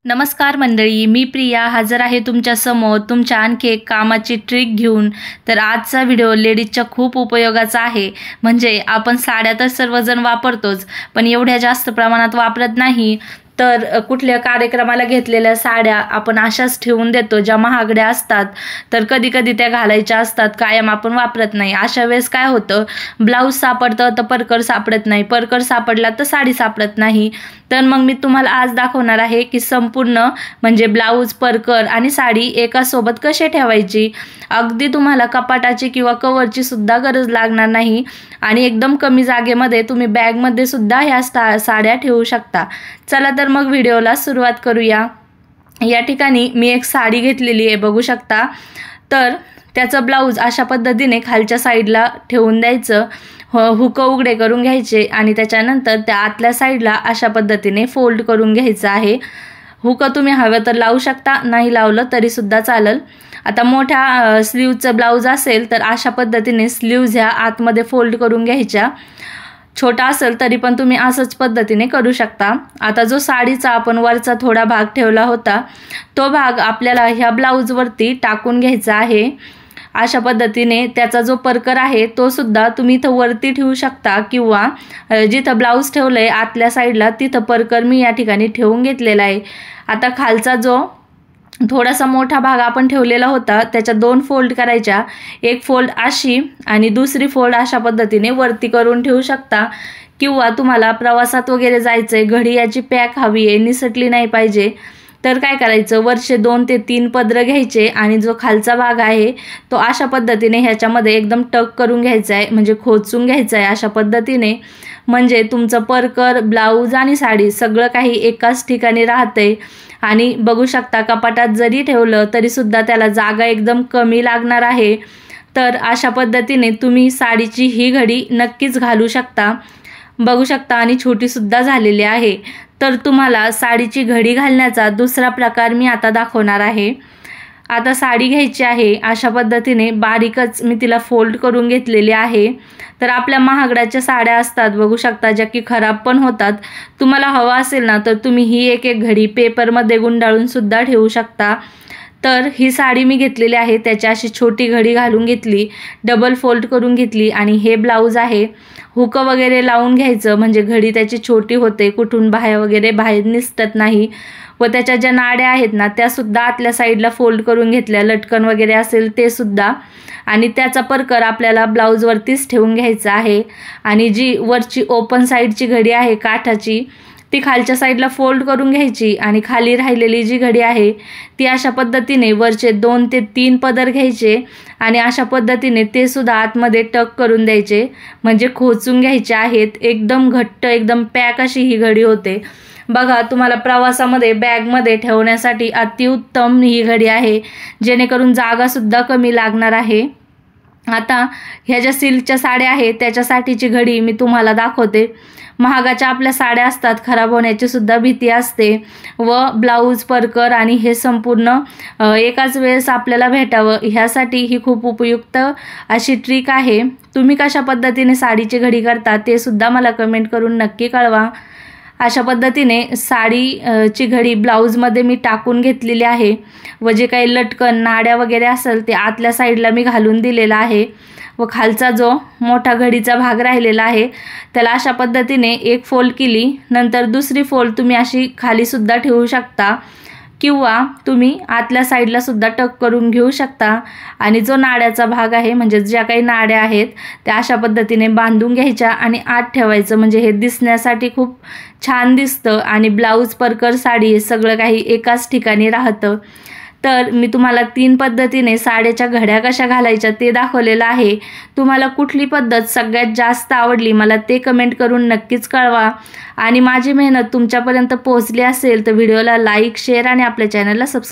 नमस्कार मंडळी, मी प्रिया हजर आहे तुमच्या समोर तुमच्या आणखी एक कामाची ट्रिक घेऊन। तर आजचा व्हिडिओ लेडीजच्या खूप उपयोगाचा आहे। म्हणजे आपण साड्या तर सर्वजण वापरतोच, पण एवढ्या जास्त प्रमाणात वापरत नाही। तर कुठल्या कार्यक्रमाला घेतलेल्या साड्या आपण अशाच ठेवून देतो ज्या महागड्या असतात। तर कधी कधी त्या घालायच्या असतात, कायम आपण वापरत नाही। अशा वेळेस काय होतं, ब्लाऊज सापडतं तर परकर सापडत नाही, परकर सापडला तर साडी सापडत नाही। तर मग मी तुम्हाला आज दाखवणार आहे की संपूर्ण म्हणजे ब्लाऊज, परकर आणि साडी एका सोबत कसे ठेवायची। अगदी तुम्हाला कपाटाची किंवा कव्हरची सुद्धा गरज लागणार नाही आणि एकदम कमी जागेमध्ये तुम्ही बॅगमध्ये सुद्धा ह्या साड्या ठेवू शकता। चला तर मग व्हिडिओला सुरुवात करूया। या ठिकाणी मी एक साडी घेतलेली आहे, बघू शकता। तर त्याचं ब्लाऊज अशा पद्धतीने खालच्या साईडला ठेवून द्यायचं, हुक उघडे करून घ्यायचे आणि त्याच्यानंतर त्या आतल्या साईडला अशा पद्धतीने फोल्ड करून घ्यायचं आहे। हुक तुम्ही हवं तर लावू शकता, नाही लावलं तरी सुद्धा चालेल। आता मोठ्या स्लीवचं ब्लाऊज असेल तर अशा पद्धतीने स्लीव्ज ह्या आतमध्ये फोल्ड करून घ्यायच्या। छोटा असेल तरी पण तुम्ही असंच पद्धतीने करू शकता। आता जो साडीचा आपण वरचा थोडा भाग ठेवला होता तो भाग आपल्याला ह्या ब्लाऊजवरती टाकून घ्यायचा आहे। अशा पद्धतीने त्याचा जो परकर आहे तो सुद्धा तुम्ही इथं वरती ठेवू शकता किंवा जिथं ब्लाऊज ठेवलंय आतल्या साईडला तिथं परकर मी या ठिकाणी ठेवून घेतलेला आहे। आता खालचा जो थोडासा मोठा भाग आपण ठेवलेला होता त्याच्या दोन फोल्ड करायच्या, एक फोल्ड अशी आणि दुसरी फोल्ड अशा पद्धतीने वरती करून ठेवू शकता। किंवा तुम्हाला प्रवासात वगैरे जायचंय, घडी याची पॅक हवी आहे, निसटली नाही पाहिजे, तर काय करायचं, वरचे 2 ते 3 पदर घ्यायचे आणि जो खालचा भाग आहे तो अशा पद्धतीने ह्याच्यामध्ये एकदम टक करून घ्यायचा आहे, म्हणजे खोचून घ्यायचं आहे अशा पद्धतीने। म्हणजे तुमचं परकर, ब्लाऊज आणि साडी सगळं काही एकाच ठिकाणी राहतंय। आणि बघू शकता कपाटात जरी ठेवलं तरी सुद्धा त्याला जागा एकदम कमी लागणार आहे। तर अशा पद्धतीने तुम्ही साडीची ही घडी नक्कीच घालू शकता, बघू शकता, आणि छोटी सुद्धा झालेली आहे। तर तुम्हाला साडीची घडी घालण्याचा दुसरा प्रकार मी आता दाखवणार आहे। आता साडी घ्यायची आहे, अशा पद्धतीने बारीकच मी तिला फोल्ड करून घेतलेली आहे। तर आपल्या महागड्याच्या साड्या असतात, बघू शकता, ज्या की खराब पण होतात। तुम्हाला हवा असेल ना तर तुम्ही ही एक एक घडी पेपरमध्ये गुंडाळून सुद्धा ठेवू शकता। तर ही साडी मी घेतलेली आहे, त्याची अशी छोटी घडी घालून घेतली, डबल फोल्ड करून घेतली आणि हे ब्लाऊज आहे। हुक वगैरे लावून घ्यायचं म्हणजे घडी त्याची छोटी होते, कुठून बाहेर निसटत नाही। व त्याच्या ज्या नाड्या आहेत ना त्या सुद्धा आतल्या साईडला फोल्ड करून घेतल्या, लटकन वगैरे असेल ते सुद्धा। आणि त्याचा परकर आपल्याला ब्लाऊजवरतीच ठेवून घ्यायचा आहे। आणि जी वरची ओपन साईडची घडी आहे काठाची ती खालच्या साईडला फोल्ड करून घ्यायची आणि खाली राहिलेली जी घडी आहे ती अशा पद्धतीने वरचे 2 ते 3 पदर घ्यायचे आणि अशा पद्धतीने ते सुद्धा आतमध्ये टक करून द्यायचे, म्हणजे खोचून घ्यायचे आहेत। एकदम घट्ट, एकदम पॅक अशी ही घडी होते। बघा, तुम्हाला प्रवासामध्ये बॅगमध्ये ठेवण्यासाठी अतिउत्तम ही घडी आहे, जेणेकरून जागा सुद्धा कमी लागणार आहे। आता ह्या ज्या सिल्कच्या साड्या आहेत त्याच्यासाठीची घडी मी तुम्हाला दाखवते। महागाच्या आपल्या साड्या असतात, खराब होण्याची सुद्धा भीती असते व ब्लाऊज, परकर आणि हे संपूर्ण एकाच वेळेस आपल्याला भेटावं ह्यासाठी ही खूप उपयुक्त अशी ट्रिक आहे। तुम्ही कशा पद्धतीने साडीची घडी करता ते सुद्धा मला कमेंट करून नक्की कळवा। अशा पद्धतीने साडीची घडी ब्लाऊजमध्ये मी टाकून घेतलेली आहे व जे काही लटकन, नाड्या वगैरे असेल ते आतल्या साईडला मी घालून दिलेला आहे। व खालचा जो मोठा घडीचा भाग राहिलेला आहे त्याला अशा पद्धतीने एक फोल्ड केली, नंतर दुसरी फोल्ड तुम्ही अशी खाली सुद्धा ठेवू शकता किंवा तुम्ही आतल्या साईडला सुद्धा टक करून घेऊ शकता। आणि जो नाड्याचा भाग आहे म्हणजे ज्या काही नाड्या आहेत त्या अशा पद्धतीने बांधून घ्यायच्या आणि आत ठेवायचं, म्हणजे हे दिसण्यासाठी खूप छान दिसतं आणि ब्लाऊज, परकर, साडी हे सगळं काही एकाच ठिकाणी राहतं। तर मी तुम्हाला 3 पद्धतीने साड्याच्या घड्या कशा घालायच्या ते दाखवलेलं आहे। तुम्हाला कुठली पद्धत सगळ्यात जास्त आवडली मला ते कमेंट करून नक्कीच कळवा। आणि माझी मेहनत तुमच्यापर्यंत पोहोचली असेल तर व्हिडिओला लाईक, शेअर आणि आपल्या चॅनलला सबस्क्राईब